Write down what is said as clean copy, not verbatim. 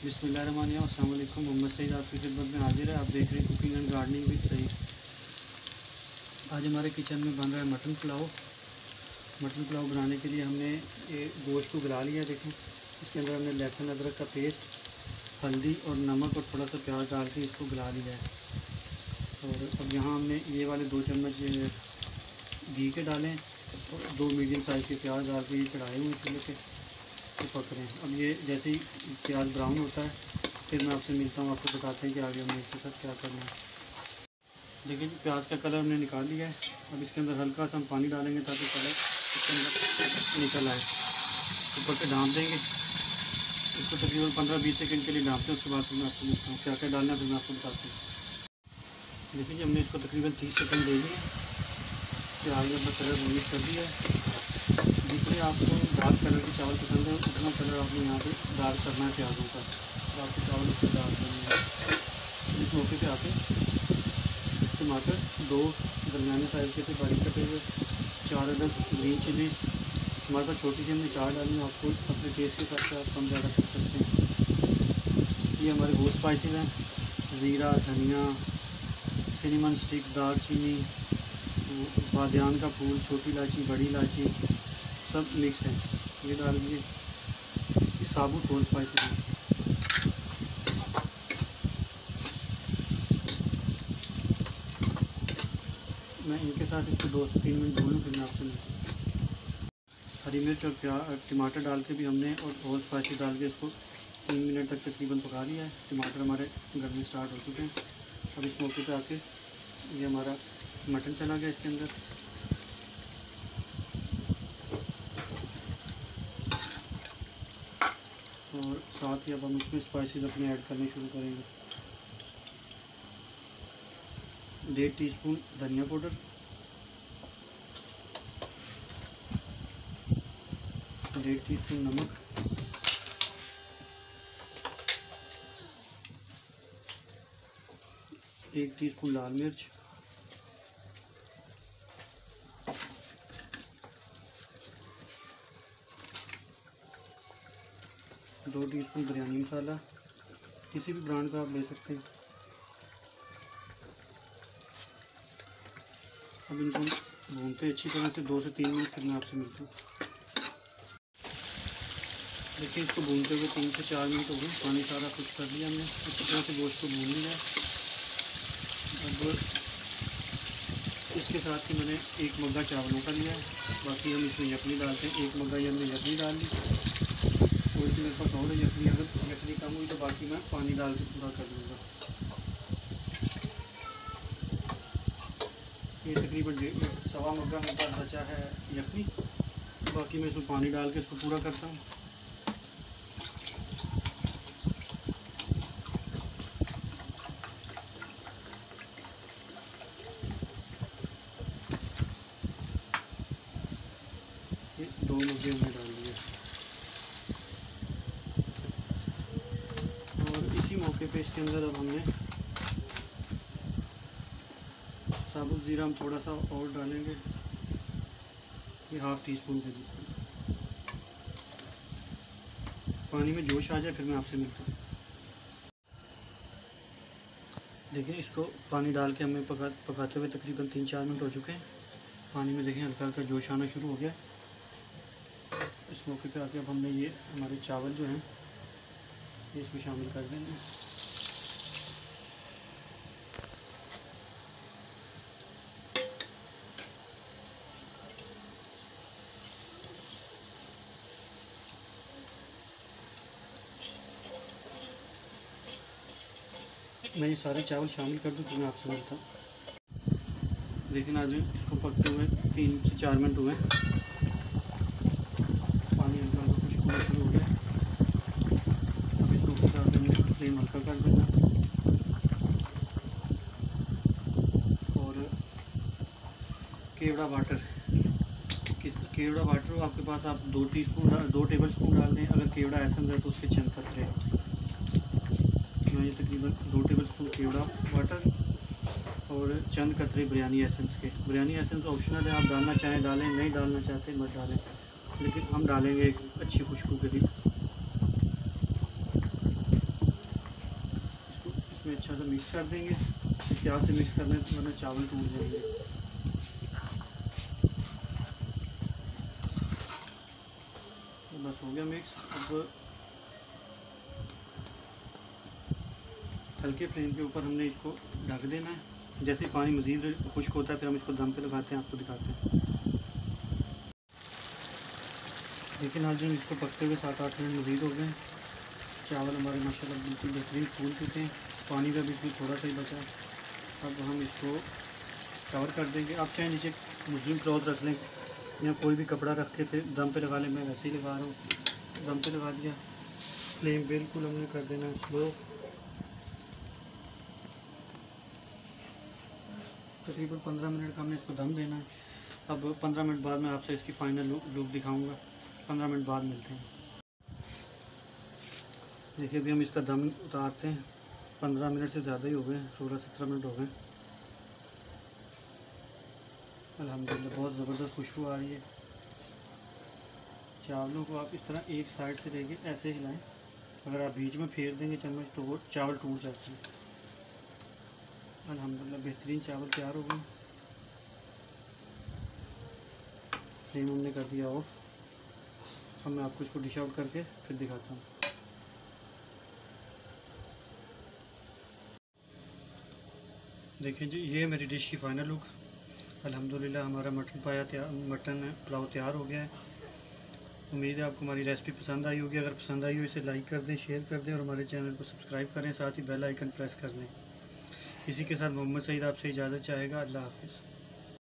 बिस्मिल्लाहिर्रहमानिर्रहीम। अस्सलाम वालेकुम। मोहम्मद सईद आपकी खिदमत में हाजिर है। आप देख रहे हैं cooking and gardening with Saeed. आज हमारे किचन में बन रहा है मटन पुलाव। मटन पुलाव बनाने के लिए हमने ये गोश्त को गला लिया। देखें, इसके अंदर हमने लहसुन अदरक का पेस्ट, हल्दी और नमक और थोड़ा सा प्याज डाल के इसको गला लिया है। और अब यहाँ हमने ये वाले 2 चम्मच घी के डालें और 2 मीडियम साइज़ के प्याज डाल के ये चढ़ाए हुए चूल्हे पे तो पक रहे हैं। अब ये जैसे ही प्याज ब्राउन होता है फिर मैं आपसे मिलता हूँ, आपको बताते हैं कि आगे हमने इसके साथ क्या करना है। देखिए प्याज का कलर हमने निकाल लिया है। अब इसके अंदर हल्का सा हम पानी डालेंगे ताकि कलर इसके अंदर निकल आए। ऊपर से ढाँप देंगे इसको, तकरीबन 15-20 सेकंड के लिए ढाँपते हैं। उसके बाद फिर मैं आपको मिलता हूँ क्या क्या डालना है, फिर मैं आपको बताता हूँ। देखिए हमने इसको तकरीबन 30 सेकंड दे दिए। प्याज में अपना कलर मिक्स कर दिया है। जितने आपको डार्क कलर के चावल पसंद है उतना कलर आपने यहाँ पे डार्क करना है प्याज़ों का, तो आपको चावल उससे डार्क करना है। इस मौके पे आके टमाटर 2 दरमियाने साइज़ के थे बारीक कटे हुए, 4 अदद ग्रीन चिली, हमारे पास छोटी सी हमने 4 डाली। आपको अपने टेस्ट के साथ आप कम ज़्यादा कर सकते हैं। ये हमारे बहुत स्पाइसेस हैं, ज़ीरा, धनिया, सिनेमन स्टिक, दालचीनी, बादियान का फूल, छोटी इलायची, बड़ी इलायची सब मिक्स है। ये डाल दीजिए। ये साबुत होल स्पाइसेस है। मैं इनके साथ इसको 2 से 3 मिनट भूनूँ फिर मैं आपसे मिलूँ। हरी मिर्च और टमाटर डाल के भी हमने और होल स्पाइसेस डाल के इसको 3 मिनट तक तकरीबन पका लिया है। टमाटर हमारे गलने स्टार्ट हो चुके हैं। अब इस मौके पे आके ये हमारा मटन चला गया इसके अंदर। और साथ ही अब हम इसमें स्पाइसेस अपने ऐड करने शुरू करेंगे। 1.5 टीस्पून धनिया पाउडर, 1.5 टीस्पून नमक, 1 टीस्पून लाल मिर्च, 2 टीस्पून बिरयानी मसाला, किसी भी ब्रांड का आप ले सकते हैं। अब इनको भूनते अच्छी तरह से 2 से 3 मिनट, फिर मैं आपसे मिलता हूँ। देखिए इसको भूनते हुए 3 से 4 मिनट हो गए। पानी सारा कुछ कर लिया हमने, अच्छी तरह से गोश्त को भून लिया। अब इसके साथ ही मैंने 1 मग्गा चावलों का लिया है, बाकी हम इसमें यखनी डालते हैं। 1 मग्गा हमने यखनी डाल ली। थोड़ी सी मेरे पास और यखनी, अगर यखनी कम हुई तो बाकी मैं पानी डाल के पूरा कर लूँगा। ये तकरीबन 1.25 मग्गा मेरे पास बचा है यखनी, बाकी मैं इसमें पानी डाल के इसको पूरा करता हूँ। ये 2 मग्गे हमने डाल दिए। और इसी मौके पे इसके अंदर अब हमने साबुत ज़ीरा हम थोड़ा सा और डालेंगे, ये 1/2 टीस्पून के लिए। पानी में जोश आ जाए फिर मैं आपसे मिलता हूँ। देखिए इसको पानी डाल के हमें पकाते हुए तकरीबन 3-4 मिनट हो चुके हैं। पानी में देखें हल्का हल्का जोश आना शुरू हो गया। इस मौके पे आके अब हमने ये हमारे चावल जो हैं ये इसमें शामिल कर देंगे। मैं ये सारे चावल शामिल कर दूँ फिर मैं आपसे मिलता हूँ। लेकिन आज इसको पकते हुए 3 से 4 मिनट हुए। पानी हल्का हल्का खुश्क होना शुरू हो गया। अब इसको हमने फ्लेम हल्का कर देना। और केवड़ा वाटर, केवड़ा वाटर आपके पास आप 2 टेबल स्पून डाल दें। अगर केवड़ा एसेंस है तो उसके चंद कतरे। मैं ये तकरीबन 2 टेबल स्पून केवड़ा वाटर और चंद कतरे बिरयानी एसेंस के। बिरयानी एसेंस ऑप्शनल है, आप डालना चाहें डालें, नहीं डालना चाहते मत डालें, लेकिन हम डालेंगे एक अच्छी खुशबू के लिए। अच्छा सा मिक्स कर देंगे। प्याज से मिक्स करने वरना चावल टूट जाएंगे। तो बस हो गया मिक्स। अब हल्के फ्लेम के ऊपर हमने इसको ढक देना है। जैसे पानी मज़ीद खुश्क होता है फिर हम इसको दम पे लगाते हैं, आपको दिखाते हैं। लेकिन नाज़रीन इसको पकते हुए 7-8 मिनट मज़ीद हो गए। चावल हमारे माशाल्लाह बिल्कुल बेहतरीन फूल चुके हैं, पानी का बिल्कुल थोड़ा सा ही बचा है। अब हम इसको कवर कर देंगे। आप चाहे नीचे मुस्लिम क्लॉथ रख लें या कोई भी कपड़ा रख के फिर दम पे लगा लें। मैं वैसे ही लगा रहा हूँ, दम पे लगा दिया। फ्लेम बिल्कुल हमने कर देना है स्लो। तकरीबन 15 मिनट का हमने इसको दम देना है। अब 15 मिनट बाद मैं आपसे इसकी फ़ाइनल लुक दिखाऊंगा। 15 मिनट बाद मिलते हैं। देखिए अभी हम इसका दम उतारते हैं। 15 मिनट से ज़्यादा ही हो गए, 16-17 मिनट हो गए। अल्हम्दुलिल्लाह बहुत ज़बरदस्त खुशबू आ रही है। चावलों को आप इस तरह एक साइड से लेके ऐसे हिलाएं। अगर आप बीच में फेर देंगे चम्मच तो वो चावल टूट जाते हैं। अल्हम्दुलिल्लाह बेहतरीन चावल तैयार हो गए। फ्लेम हमने कर दिया ऑफ। अब मैं आपको इसको डिश आउट करके फिर दिखाता हूँ। देखिए जी, ये मेरी डिश की फ़ाइनल लुक। अल्हम्दुलिल्लाह हमारा मटन पुलाव तैयार हो गया है। उम्मीद है आपको हमारी रेसिपी पसंद आई होगी। अगर पसंद आई हो इसे लाइक कर दें, शेयर कर दें और हमारे चैनल को सब्सक्राइब करें। साथ ही बेल आइकन प्रेस कर लें। इसी के साथ मोहम्मद सईद आपसे इजाज़त चाहेगा। अल्लाह हाफ़िज़।